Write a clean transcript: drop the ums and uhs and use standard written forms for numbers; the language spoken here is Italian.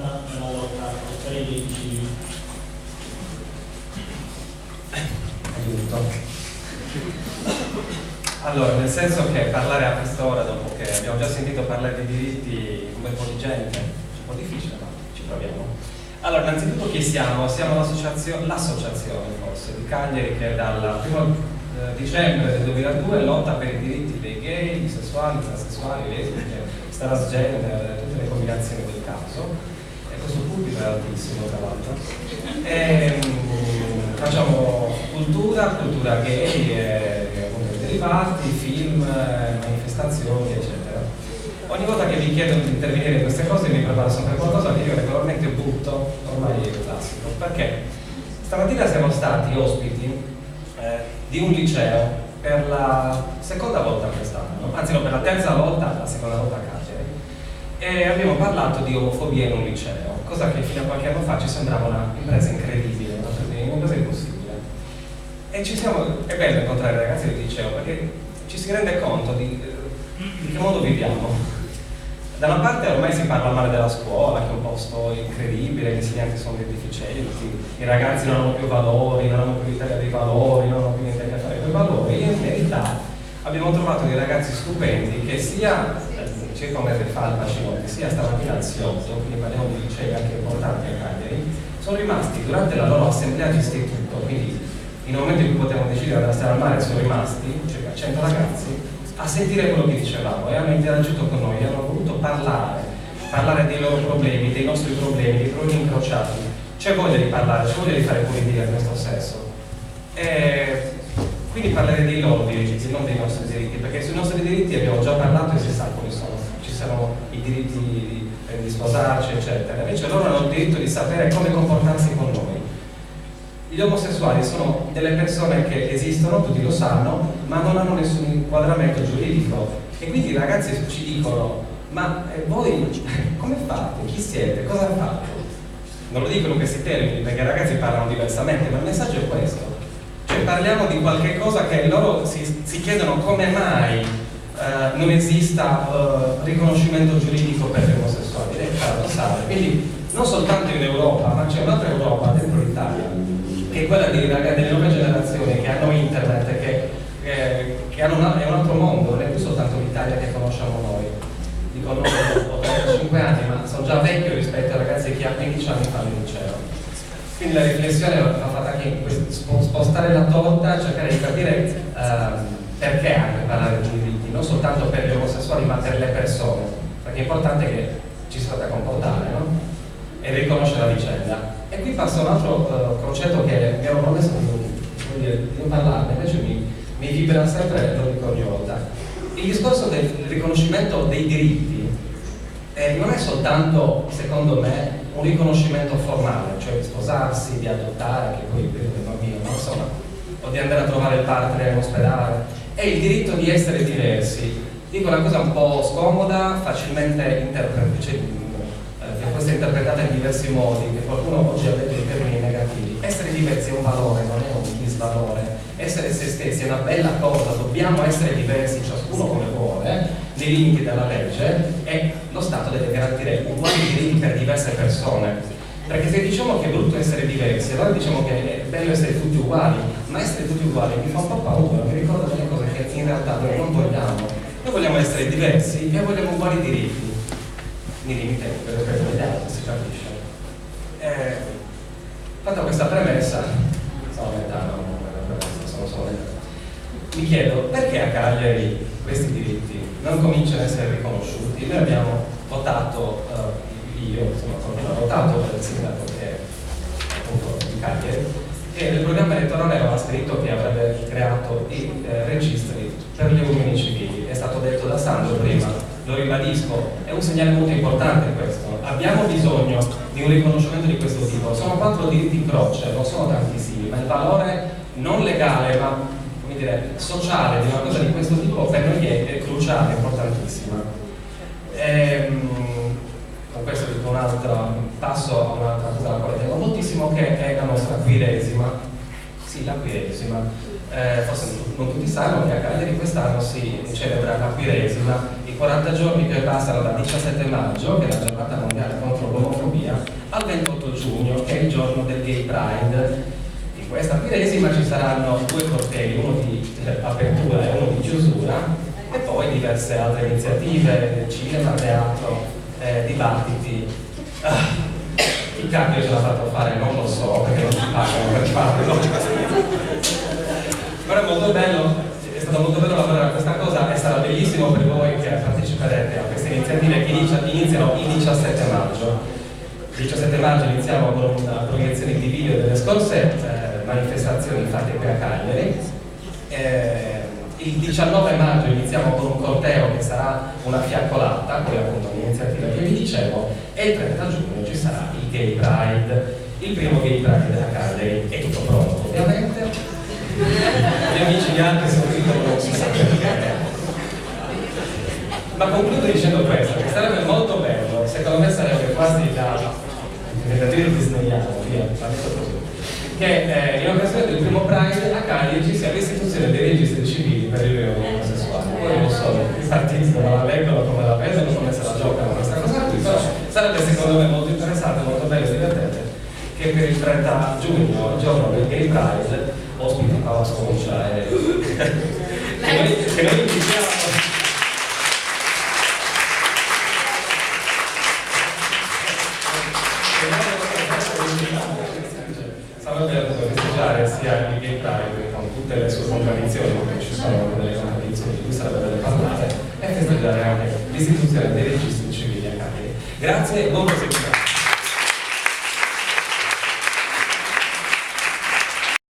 donna nella lotta per i diritti civili. Aiuto. Allora, nel senso che parlare a quest'ora, dopo che abbiamo già sentito parlare di diritti un bel po' di gente, è un po' difficile, ma ci proviamo. Allora, innanzitutto chi siamo? Siamo l'associazione forse di Cagliari, che dal 1 dicembre del 2002 lotta per i diritti dei gay, bisessuali, transessuali, lesbiche, transgender, tutte le combinazioni del caso. E questo pubblico è altissimo, tra l'altro. Facciamo cultura gay, appunto, derivati, film, manifestazioni, eccetera. Ogni volta che vi chiedono di intervenire in queste cose mi preparo sempre qualcosa che io regolarmente butto, ormai è classico, perché stamattina siamo stati ospiti di un liceo per la seconda volta quest'anno, anzi no, per la terza volta, la seconda volta a Cagliari, e abbiamo parlato di omofobia in un liceo, cosa che fino a qualche anno fa ci sembrava una impresa incredibile, un'impresa impossibile. E è bello incontrare ragazzi del liceo perché ci si rende conto di che modo viviamo. Da una parte ormai si parla male della scuola, che è un posto incredibile, gli insegnanti sono dei deficienti, i ragazzi non hanno più valori, non hanno più l'Italia dei valori, non hanno più niente a che fare con i valori, e in verità abbiamo trovato dei ragazzi stupendi che sia circa un mese fa al Bacinotti, sia stamattina al Siotto, quindi parliamo di licei anche importanti a Cagliari, sono rimasti durante la loro assemblea di istituto, quindi in un momento in cui potevamo decidere di stare al mare sono rimasti circa 100 ragazzi a sentire quello che dicevamo e hanno interagito con noi, hanno voluto parlare dei loro problemi, dei nostri problemi, dei problemi incrociati. C'è voglia di parlare, c'è voglia di fare politica in questo senso. E quindi parlare dei loro diritti, non dei nostri diritti, perché sui nostri diritti abbiamo già parlato e si sa quali sono. Ci sono i diritti di sposarci, eccetera. Invece loro hanno il diritto di sapere come comportarsi con noi. Gli omosessuali sono delle persone che esistono, tutti lo sanno, ma non hanno nessun inquadramento giuridico. E quindi i ragazzi ci dicono: ma voi come fate? Chi siete? Cosa fate? Non lo dicono in questi termini perché i ragazzi parlano diversamente, ma il messaggio è questo. Cioè parliamo di qualche cosa che loro si chiedono come mai non esista riconoscimento giuridico per gli omosessuali. Ed è paradossale. Quindi non soltanto in Europa, ma c'è un'altra Europa dentro l'Italia, che è quella delle nuove generazioni che hanno internet, che hanno è un altro mondo, non è più soltanto l'Italia che conosciamo noi. Dico, no, ho 35 anni, ma sono già vecchio rispetto ai ragazzi che a 15 anni fanno il liceo. Quindi la riflessione va fatta anche in questo, spostare la torta, cercare di capire perché anche parlare di diritti, non soltanto per gli omosessuali, ma per le persone, perché è importante che ci si sappia comportare, no? E riconoscere la vicenda. E qui passa un altro concetto che mi ero promesso di non parlarne, invece mi vibra sempre, lo dico ogni volta. Il discorso del riconoscimento dei diritti non è soltanto, secondo me, un riconoscimento formale, cioè di sposarsi, di adottare, che poi il bambino, no? Insomma, o di andare a trovare il partner in ospedale, è il diritto di essere diversi. Dico una cosa un po' scomoda, facilmente che può essere interpretata in diversi modi, che qualcuno oggi ha detto in termini negativi. Essere diversi è un valore, non è un disvalore. Essere se stessi è una bella cosa, dobbiamo essere diversi, ciascuno come vuole, nei limiti della legge, e lo Stato deve garantire uguali diritti per diverse persone. Perché se diciamo che è brutto essere diversi, allora diciamo che è bello essere tutti uguali, ma essere tutti uguali mi fa un po' paura, mi ricorda delle cose che in realtà noi non vogliamo. Noi vogliamo essere diversi e vogliamo uguali diritti. Mi limiterò per rispetto agli altri, si capisce. Fatta questa premessa, sono mi chiedo perché a Cagliari questi diritti non cominciano a essere riconosciuti. Noi abbiamo votato, io ho votato per il sindaco che è appunto di Cagliari, e nel programma elettorale aveva scritto che avrebbe creato i registri per le unioni civili. È stato detto da Sandro prima, lo ribadisco, è un segnale molto importante questo. Abbiamo bisogno di un riconoscimento di questo tipo. Sono 4 diritti in croce, non sono tantissimi, ma il valore non legale, ma come dire, sociale di una cosa di questo tipo per noi è cruciale, importantissima. Con questo dico un altro passo a un'altra cosa alla quale tengo moltissimo, che è la nostra Quiresima. Sì, la Quiresima. Forse non tutti sanno che a Cagliari quest'anno si celebra la Quiresima, i 40 giorni che passano dal 17 maggio, che è la giornata mondiale contro l'omofobia, giugno, che è il giorno del Gay Pride. In questa 40ª ci saranno 2 cortei, uno di apertura e uno di chiusura, e poi diverse altre iniziative, cinema, teatro, dibattiti. Il cambio ce l'ha fatto fare, non lo so, perché non ci pagano per farlo. Però è molto bello, è stato molto bello lavorare a questa cosa e sarà bellissimo per voi che parteciperete a queste iniziative che iniziano il 17 maggio. Il 17 maggio iniziamo con una proiezione di video delle scorse manifestazioni fatte qui a Cagliari. Il 19 maggio iniziamo con un corteo che sarà una fiaccolata, poi appunto un'iniziativa che vi dicevo, e il 30 giugno ci sarà il Gay Pride, il primo Gay Pride a Cagliari. È tutto pronto ovviamente. Gli amici bianchi sorridono, non si sa perché. Ma concludo dicendo questo, che sarebbe molto bello, secondo me sarebbe quasi da dire disnegliamo, via, ma detto così, che in occasione del primo Pride a Cagliari ci sia l'istituzione dei registri civili per il reato omosessuale. Poi non so, i partiti come la leggono, come la vedono, come se la giocano questa cosa qui, però sarebbe secondo me molto interessante, molto bello e divertente che per il 30 giugno, il giorno del Gay Pride, ospiti Paola Sconcia e che noi invitiamo. Sarebbe per festeggiare sia il Gay Pride con tutte le sue contraddizioni, perché ci sono delle contraddizioni di cui sarebbe bene parlare, e festeggiare anche l'istituzione dei registri civili a Cagliari. Grazie e buon proseguimento.